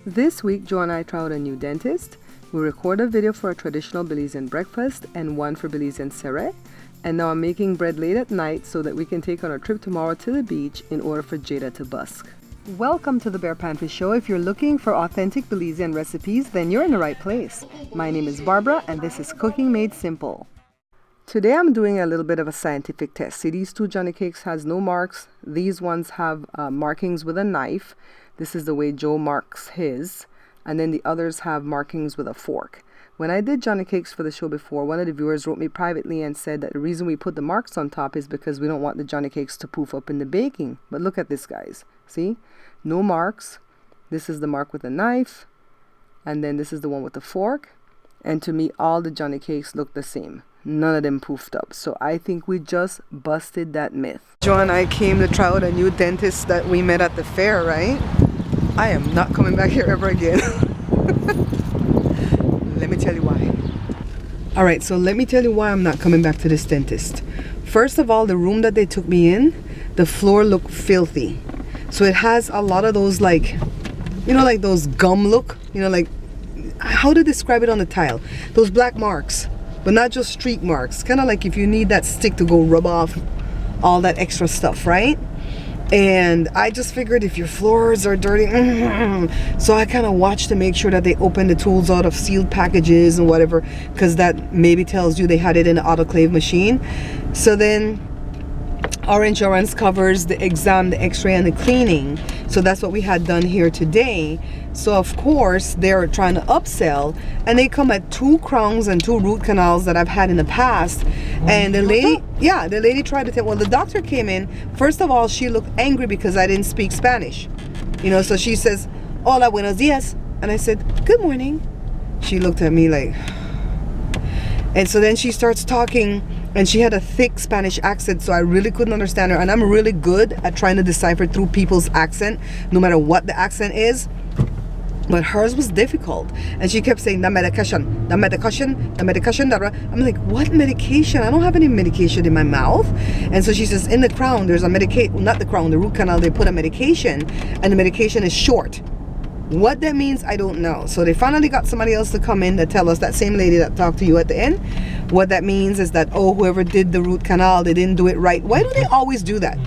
This week, Joe and I tried out a new dentist. We recorded a video for a traditional Belizean breakfast and one for Belizean serre. And now I'm making bread late at night so that we can take on a trip tomorrow to the beach in order for Jada to busk. Welcome to the Bare Pantry Show. If you're looking for authentic Belizean recipes, then you're in the right place. My name is Barbara and this is Cooking Made Simple. Today I'm doing a little bit of a scientific test. See, these two Johnny cakes has no marks. These ones have markings with a knife. This is the way Joe marks his. And then the others have markings with a fork. When I did Johnny cakes for the show before, one of the viewers wrote me privately and said that the reason we put the marks on top is because we don't want the Johnny cakes to poof up in the baking. But look at this, guys. See? No marks. This is the mark with the knife. And then this is the one with the fork. And to me, all the Johnny cakes look the same. None of them poofed up. So I think we just busted that myth. Joe and I came to try out a new dentist that we met at the fair, right? I am not coming back here ever again. Let me tell you why. Alright, so let me tell you why I'm not coming back to this dentist. First of all, the room that they took me in, the floor looked filthy. So it has a lot of those like those gum look, like, how to describe it on the tile? Those black marks. But not just streak marks, kind of like if you need that stick to go rub off all that extra stuff, right? And I just figured if your floors are dirty, so I kind of watched to make sure that they open the tools out of sealed packages and whatever, because that maybe tells you they had it in the autoclave machine. So then our insurance covers the exam, the x-ray, and the cleaning. So that's what we had done here today. So of course they're trying to upsell, and they come at 2 crowns and 2 root canals that I've had in the past. And the lady tried to tell, well, the doctor came in. First of all, she looked angry because I didn't speak Spanish. So she says, hola, buenos dias. And I said, good morning. She looked at me like, and so then she starts talking, and she had a thick Spanish accent, so I really couldn't understand her. And I'm really good at trying to decipher through people's accent, no matter what the accent is. But hers was difficult. And she kept saying, the medication, the medication, the medication. I'm like, what medication? I don't have any medication in my mouth. And so she says, in the crown, there's a medication, not the crown, the root canal, they put a medication, and the medication is short. What that means, I don't know. So they finally got somebody else to come in to tell us, that same lady that talked to you at the end. What that means is that, oh, whoever did the root canal, they didn't do it right. Why do they always do that?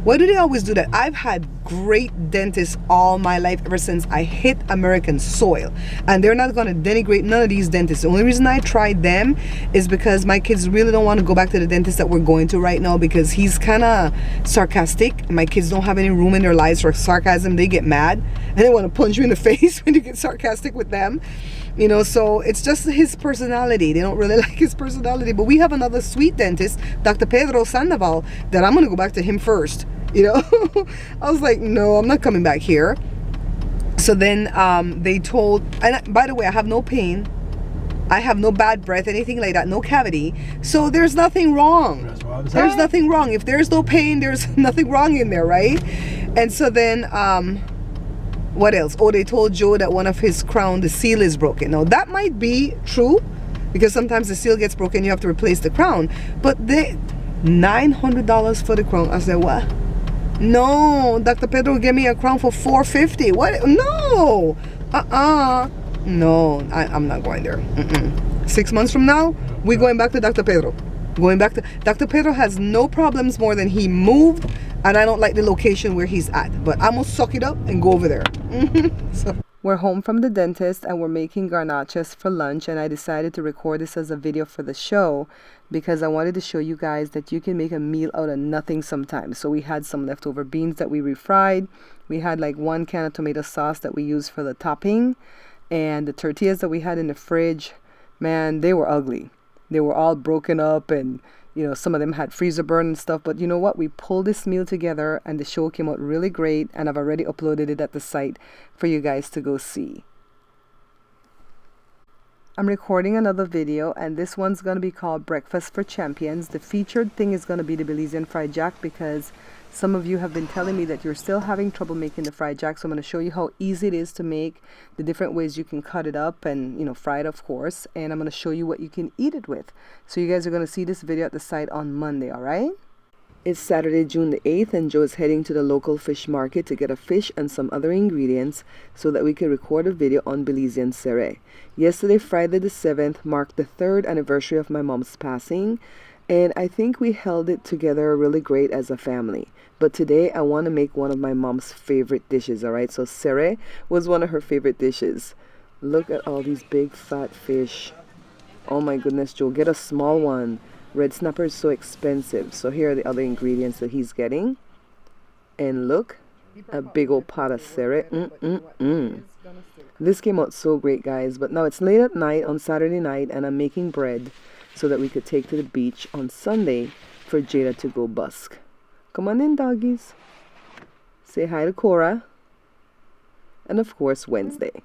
Why do they always do that? I've had great dentists all my life ever since I hit American soil. And they're not going to denigrate none of these dentists. The only reason I tried them is because my kids really don't want to go back to the dentist that we're going to right now, because he's kind of sarcastic. My kids don't have any room in their lives for sarcasm. They get mad and they want to punch you in the face when you get sarcastic with them. So it's just his personality. They don't really like his personality. But we have another sweet dentist, Dr. Pedro Sandoval, that I'm going to go back to him first. I was like, no, I'm not coming back here. So then they told, and by the way, I have no pain. I have no bad breath, anything like that, no cavity. So there's nothing wrong. There's nothing wrong. If there's no pain, there's nothing wrong in there, right? And so then, what else? Oh, they told Joe that one of his crown, the seal is broken. Now that might be true, because sometimes the seal gets broken, you have to replace the crown. But they $900 for the crown. I said, what? No, Dr. Pedro gave me a crown for $450. What? No. No, I'm not going there. 6 months from now, we're going back to Dr. Pedro. Dr. Pedro has no problems more than he moved, and I don't like the location where he's at. But I'm gonna suck it up and go over there. So. We're home from the dentist and we're making garnaches for lunch, and I decided to record this as a video for the show because I wanted to show you guys that you can make a meal out of nothing sometimes. So we had some leftover beans that we refried. We had like 1 can of tomato sauce that we used for the topping, and the tortillas that we had in the fridge, man, they were ugly. They were all broken up, and some of them had freezer burn and stuff. But you know what? We pulled this meal together and the show came out really great, and I've already uploaded it at the site for you guys to go see. I'm recording another video, and this one's going to be called Breakfast for Champions. The featured thing is going to be the Belizean fried jack, because some of you have been telling me that you're still having trouble making the fried jack. So I'm going to show you how easy it is to make, the different ways you can cut it up and, fry it, of course. And I'm going to show you what you can eat it with. So you guys are going to see this video at the site on Monday, all right? It's Saturday, June the 8th, and Joe is heading to the local fish market to get a fish and some other ingredients so that we can record a video on Belizean Sere. Yesterday, Friday the 7th, marked the 3rd anniversary of my mom's passing, and I think we held it together really great as a family. But today, I want to make one of my mom's favorite dishes, alright? So Sere was one of her favorite dishes. Look at all these big fat fish. Oh my goodness, Joe, get a small one. Red snapper is so expensive. So here are the other ingredients that he's getting. And look, a big old pot of Sere. This came out so great, guys. But now it's late at night on Saturday night, and I'm making bread so that we could take to the beach on Sunday for Jada to go busk. Come on in, doggies. Say hi to Cora. And of course, Wednesday.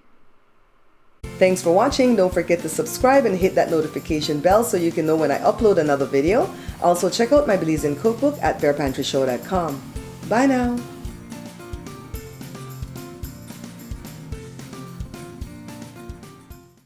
Thanks for watching. Don't forget to subscribe and hit that notification bell so you can know when I upload another video. Also check out my Belizean cookbook at barepantryshow.com. Bye now.